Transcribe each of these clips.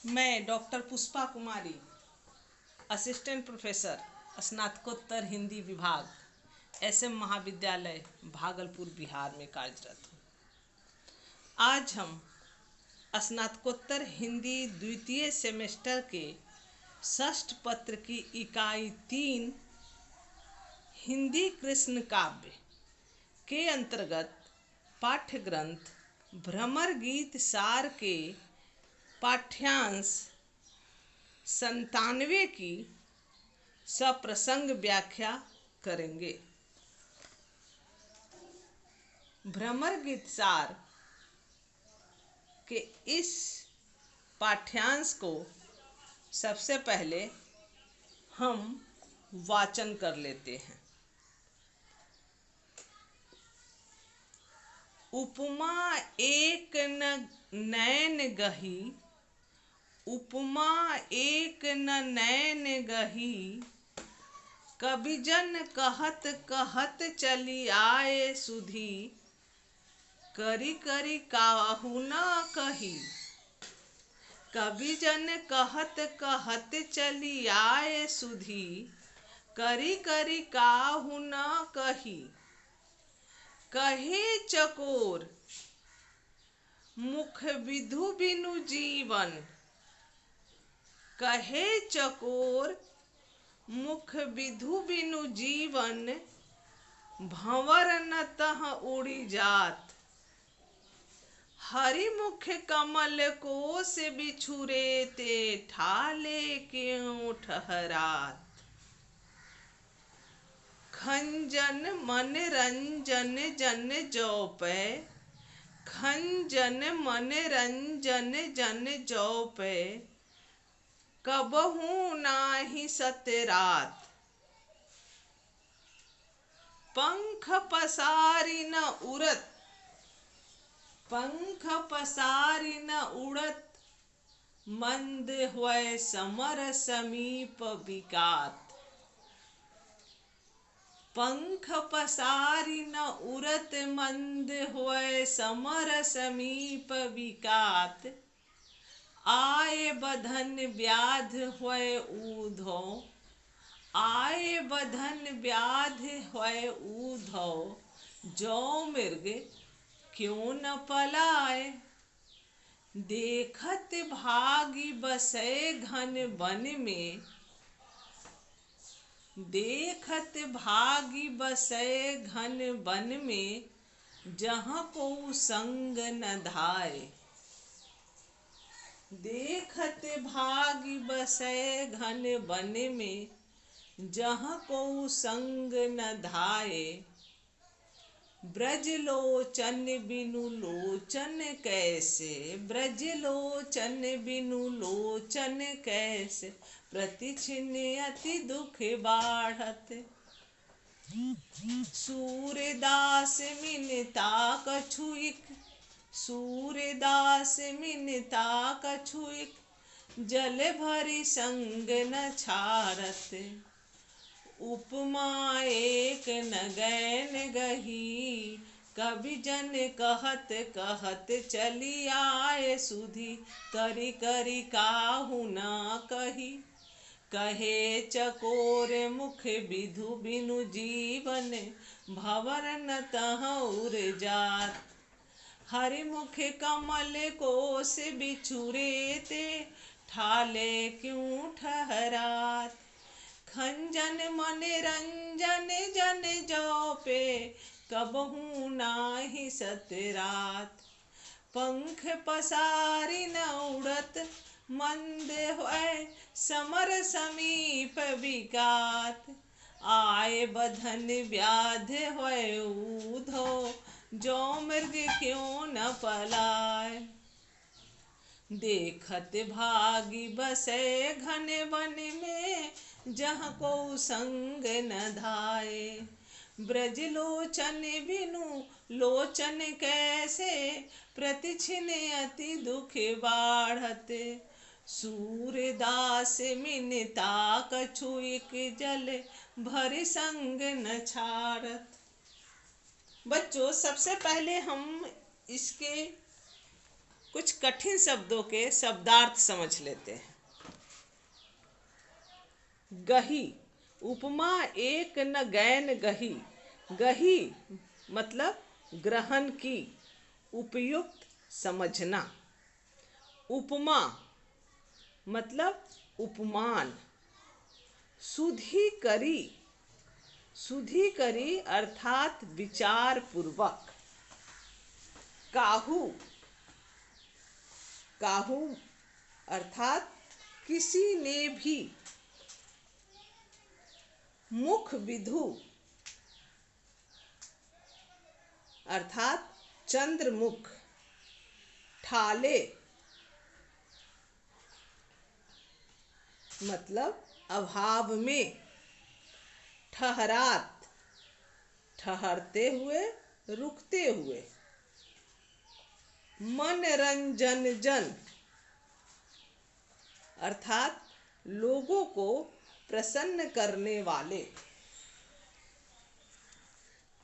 मैं डॉक्टर पुष्पा कुमारी, assistant professor, स्नातकोत्तर हिंदी विभाग, एसएम महाविद्यालय, भागलपुर, बिहार में कार्यरत हूँ। आज हम स्नातकोत्तर हिंदी द्वितीय सेमेस्टर के षष्ठ पत्र की इकाई 3 हिंदी कृष्ण काव्य के अंतर्गत पाठ्य ग्रंथ भ्रमर गीत सार के पाठ्यांश 97 की सप्रसंग व्याख्या करेंगे। भ्रमर गीत सार के इस पाठ्यांश को सबसे पहले हम वाचन कर लेते हैं। उपमा एक नैन गही, उपमा एक नैन गही, कवि जन कहत कहत चली आए सुधी, करी करी काहू न कही। कवि जन कहत कहत चली आए सुधी, करी करी काहू न कही। कहे चकोर मुख विधु बिनु जीवन, कहे चकोर मुख विधु बिनु जीवन, भंवर न तह उड़ी जात। हरि मुख कमल को से बिछुरे ते, ठाले क्यों ठहरात। खंजन मन रंजन जन जौपै, खंजन मन रंजन जन जौपै, कबहू नाही सतरात। पंख पसारी न उड़त, पंख पसारी न उड़त, मंद हुए समर समीप विकात। पंख पसारी न उड़त, मंद हुए समर समीप विकात। आए बधन व्याध हुए ऊधो, आए बधन व्याध हुए ऊधो, जो मृग क्यों न पलाए। देखत भागी बसे घन वन में, देखत भागी बसे घन वन में, जहाँ को संग न धाए। देखत भागी बसे घन वन में, जहाँ को संग न धाए। ब्रज लोचन बिनु लोचन कैसे, ब्रज लोचन बिनु लोचन कैसे, प्रतिछिन अति दुख बाढ़त। सूरदास मिनता कछुइक, सूरदास मिनता कछुइक, जल भरी संग न छारत। उपमा एक नगैन गही, कवि जन कहत कहत चली आए सुधी, करी करी काहू न कही। कहे चकोर मुख विधु बिनु जीवन, भंवर न तह उर जात। हरि मुख कमल कोस बिछुरे ते, ठाले क्यों ठहरात। खंजन मन रंजन जन जौपे, कबहू नाही सतरात। पंख पसारी न उड़त, मंद हुए समर समीप विकात। आए बधन व्याध हुए ऊधो, जो मृग क्यों न पलाए। देखत भागी बसे घन वन में, जहाँ को संग न धाए। ब्रज लोचन बिनु लोचन कैसे, प्रतिछिन अति दुख बाढ़त। सूरदास मिनता कछुइक, जल भरि संग न छारत। बच्चों, सबसे पहले हम इसके कुछ कठिन शब्दों के शब्दार्थ समझ लेते हैं। गही, उपमा एक न गैन गही। गही मतलब ग्रहण की, उपयुक्त समझना। उपमा मतलब उपमान। सुधी करी, सुधी करी अर्थात विचार पूर्वक। काहू, काहू अर्थात किसी ने भी। मुख विधु अर्थात चंद्रमुख। ठाले मतलब अभाव में। ठहरात ठहरते हुए, रुकते हुए। मनरंजन जन अर्थात लोगों को प्रसन्न करने वाले।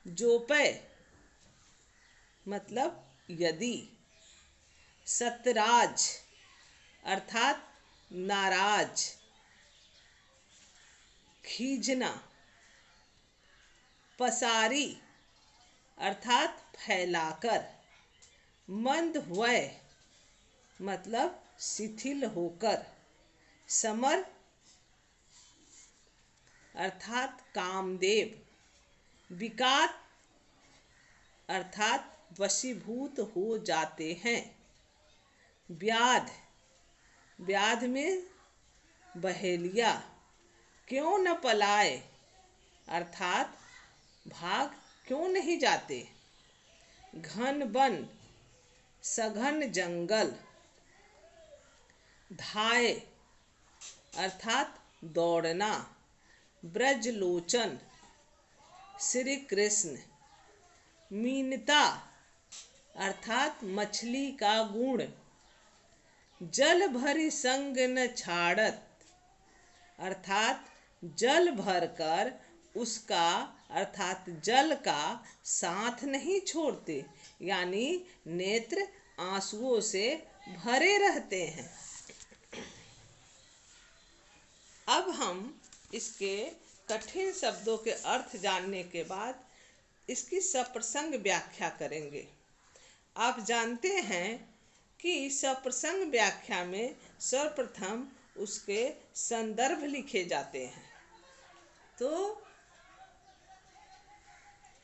जोपै मतलब यदि। सतराज अर्थात नाराज। खींचना। पसारी अर्थात फैलाकर। मंदवय मतलब शिथिल होकर। समर अर्थात कामदेव। विकात अर्थात वशीभूत हो जाते हैं। व्याध, व्याध में बहेलिया। क्यों न पलाए अर्थात भाग क्यों नहीं जाते। घन वन सघन जंगल। धाय अर्थात दौड़ना। ब्रजलोचन श्री कृष्ण। मीनता अर्थात मछली का गुण। जल भरी संग न छाड़त अर्थात जल भरकर उसका अर्थात जल का साथ नहीं छोड़ते, यानी नेत्र आंसुओं से भरे रहते हैं। अब हम इसके कठिन शब्दों के अर्थ जानने के बाद इसकी सप्रसंग व्याख्या करेंगे। आप जानते हैं कि सप्रसंग व्याख्या में सर्वप्रथम उसके संदर्भ लिखे जाते हैं। तो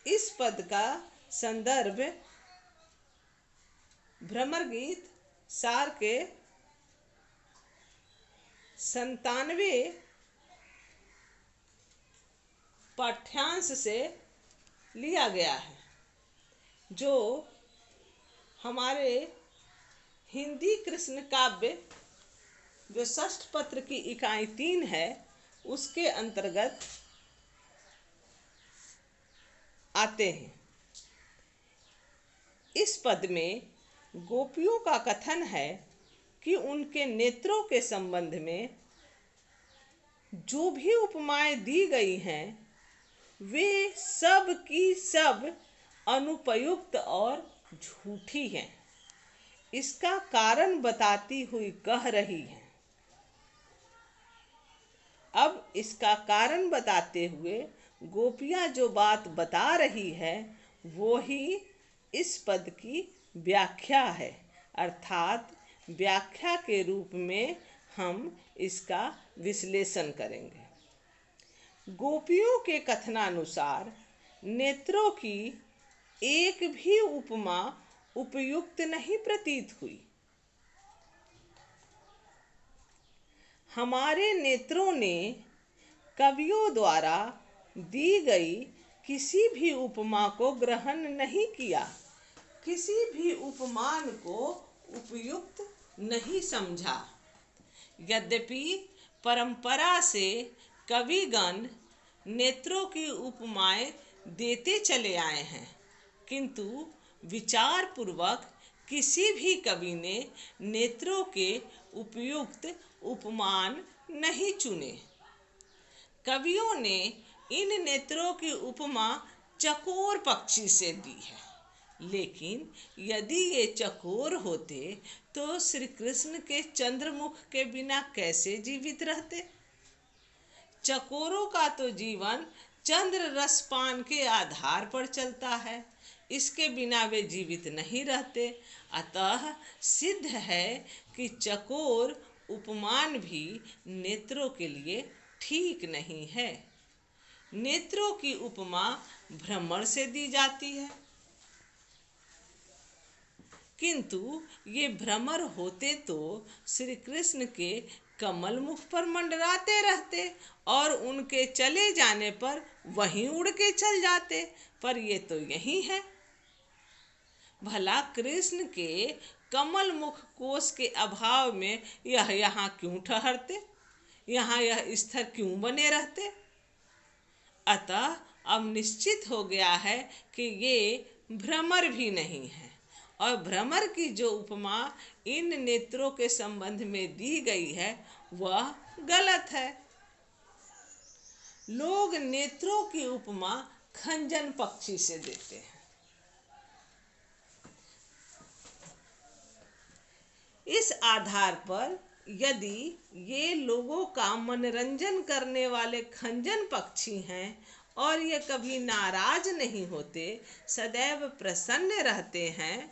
इस पद का संदर्भ भ्रमर गीत सार के 97 पाठ्यांश से लिया गया है, जो हमारे हिंदी कृष्ण काव्य जो षष्ठ पत्र की इकाई 3 है उसके अंतर्गत आते हैं। इस पद में गोपियों का कथन है कि उनके नेत्रों के संबंध में जो भी उपमाएं दी गई हैं वे सब की सब अनुपयुक्त और झूठी हैं। इसका कारण बताती हुई कह रही है। अब इसका कारण बताते हुए गोपियां जो बात बता रही है वो ही इस पद की व्याख्या है, अर्थात व्याख्या के रूप में हम इसका विश्लेषण करेंगे। गोपियों के कथनानुसार नेत्रों की एक भी उपमा उपयुक्त नहीं प्रतीत हुई। हमारे नेत्रों ने कवियों द्वारा दी गई किसी भी उपमा को ग्रहण नहीं किया, किसी भी उपमान को उपयुक्त नहीं समझा। यद्यपि परंपरा से कविगण नेत्रों की उपमाएं देते चले आए हैं, किंतु विचार पूर्वक किसी भी कवि ने नेत्रों के उपयुक्त उपमान नहीं चुने। कवियों ने इन नेत्रों की उपमा चकोर पक्षी से दी है, लेकिन यदि ये चकोर होते तो श्री कृष्ण के चंद्रमुख के बिना कैसे जीवित रहते? चकोरों का तो जीवन चंद्र रसपान के आधार पर चलता है, इसके बिना वे जीवित नहीं रहते। अतः सिद्ध है कि चकोर उपमान भी नेत्रों के लिए ठीक नहीं है। नेत्रों की उपमा भ्रमर से दी जाती है, किंतु ये भ्रमर होते तो श्री कृष्ण के कमल मुख पर मंडराते रहते और उनके चले जाने पर वहीं उड़ के चल जाते, पर ये तो यही है। भला कृष्ण के कमल मुख कोश के अभाव में यह यहाँ क्यों ठहरते, यहाँ यह स्थिर क्यों बने रहते? अतः अब निश्चित हो गया है कि ये भ्रमर भी नहीं है, और भ्रमर की जो उपमा इन नेत्रों के संबंध में दी गई है वह गलत है। लोग नेत्रों की उपमा खंजन पक्षी से देते हैं। इस आधार पर यदि ये लोगों का मनोरंजन करने वाले खंजन पक्षी हैं और ये कभी नाराज नहीं होते, सदैव प्रसन्न रहते हैं,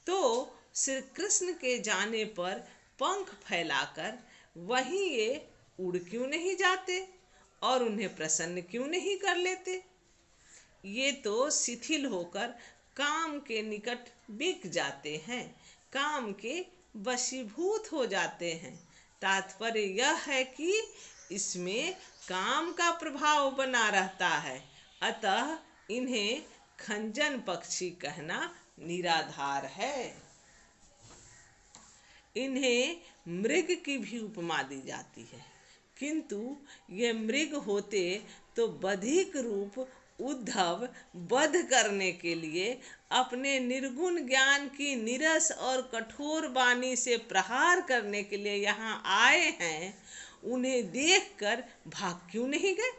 तो श्री कृष्ण के जाने पर पंख फैलाकर वहीं ये उड़ क्यों नहीं जाते और उन्हें प्रसन्न क्यों नहीं कर लेते? ये तो शिथिल होकर काम के निकट बिक जाते हैं, काम के वशीभूत हो जाते हैं। तात्पर्य यह है कि इसमें काम का प्रभाव बना रहता है, अतः इन्हें खंजन पक्षी कहना निराधार है। इन्हें मृग की भी उपमा दी जाती है, किंतु ये मृग होते तो बधिक रूप उद्धव वध करने के लिए अपने निर्गुण ज्ञान की निरस और कठोर वाणी से प्रहार करने के लिए यहाँ आए हैं। उन्हें देखकर भाग क्यों नहीं गए?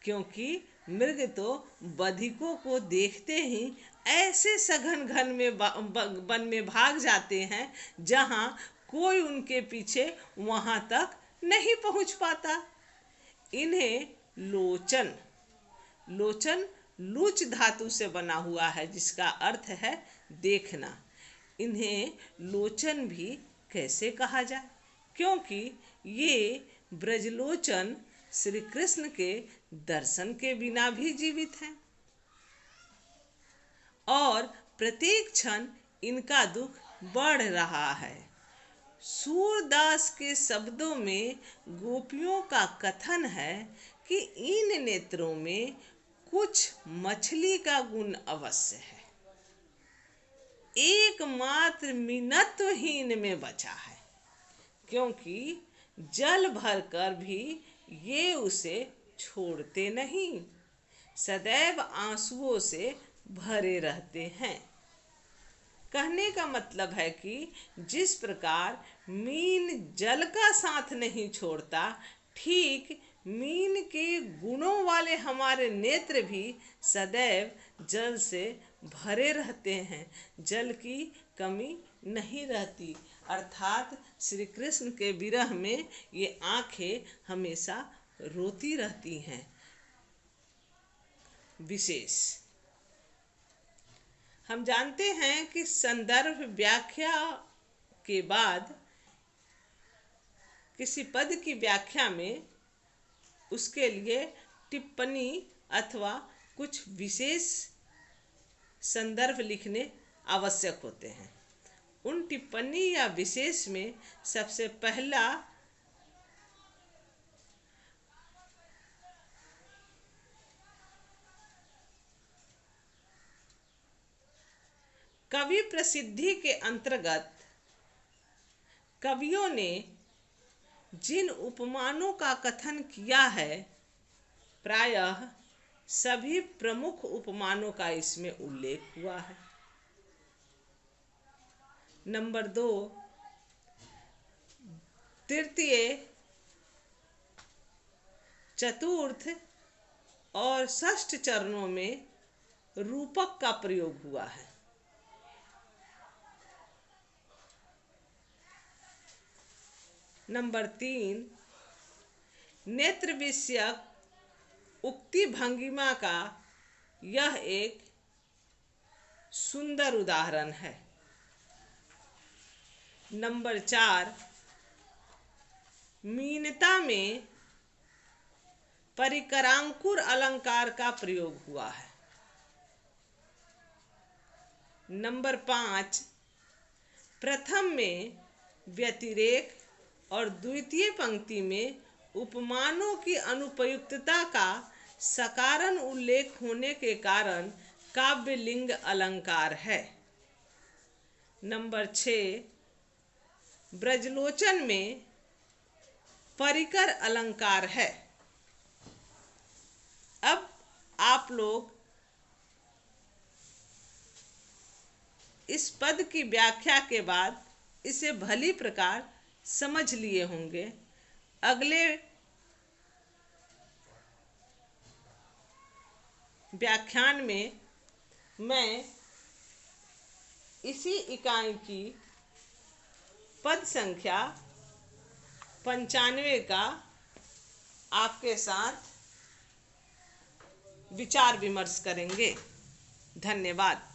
क्योंकि मृग तो बधिकों को देखते ही ऐसे सघन घन में वन में भाग जाते हैं जहाँ कोई उनके पीछे वहाँ तक नहीं पहुँच पाता। इन्हें लोचन लोचन लूच धातु से बना हुआ है, जिसका अर्थ है देखना। इन्हें लोचन भी कैसे कहा जाए, क्योंकि ये ब्रजलोचन श्री कृष्ण के दर्शन के बिना भी जीवित हैं और प्रत्येक क्षण इनका दुख बढ़ रहा है। सूरदास के शब्दों में गोपियों का कथन है कि इन नेत्रों में कुछ मछली का गुण अवश्य है, एकमात्र मिनत्वहीन में बचा है, क्योंकि जल भरकर भी ये उसे छोड़ते नहीं, सदैव आंसुओं से भरे रहते हैं। कहने का मतलब है कि जिस प्रकार मीन जल का साथ नहीं छोड़ता, ठीक मीन के गुणों वाले हमारे नेत्र भी सदैव जल से भरे रहते हैं, जल की कमी नहीं रहती। अर्थात श्री कृष्ण के विरह में ये आंखें हमेशा रोती रहती हैं। विशेष हम जानते हैं कि संदर्भ व्याख्या के बाद किसी पद की व्याख्या में उसके लिए टिप्पणी अथवा कुछ विशेष संदर्भ लिखने आवश्यक होते हैं। उन टिप्पणी या विशेष में सबसे पहला कवि प्रसिद्धि के अंतर्गत कवियों ने जिन उपमानों का कथन किया है, प्रायः सभी प्रमुख उपमानों का इसमें उल्लेख हुआ है। नंबर 2, तृतीय, चतुर्थ और षष्ठ चरणों में रूपक का प्रयोग हुआ है। नंबर 3, नेत्र विषयक उक्ति भंगिमा का यह एक सुंदर उदाहरण है। नंबर 4, मीनता में परिकरांकुर अलंकार का प्रयोग हुआ है। नंबर 5, प्रथम में व्यतिरेक और द्वितीय पंक्ति में उपमानों की अनुपयुक्तता का सकारण उल्लेख होने के कारण काव्यलिंग अलंकार है। नंबर 6, ब्रजलोचन में परिकर अलंकार है। अब आप लोग इस पद की व्याख्या के बाद इसे भली प्रकार समझ लिए होंगे। अगले व्याख्यान में मैं इसी इकाई की पद संख्या 95 का आपके साथ विचार विमर्श करेंगे। धन्यवाद।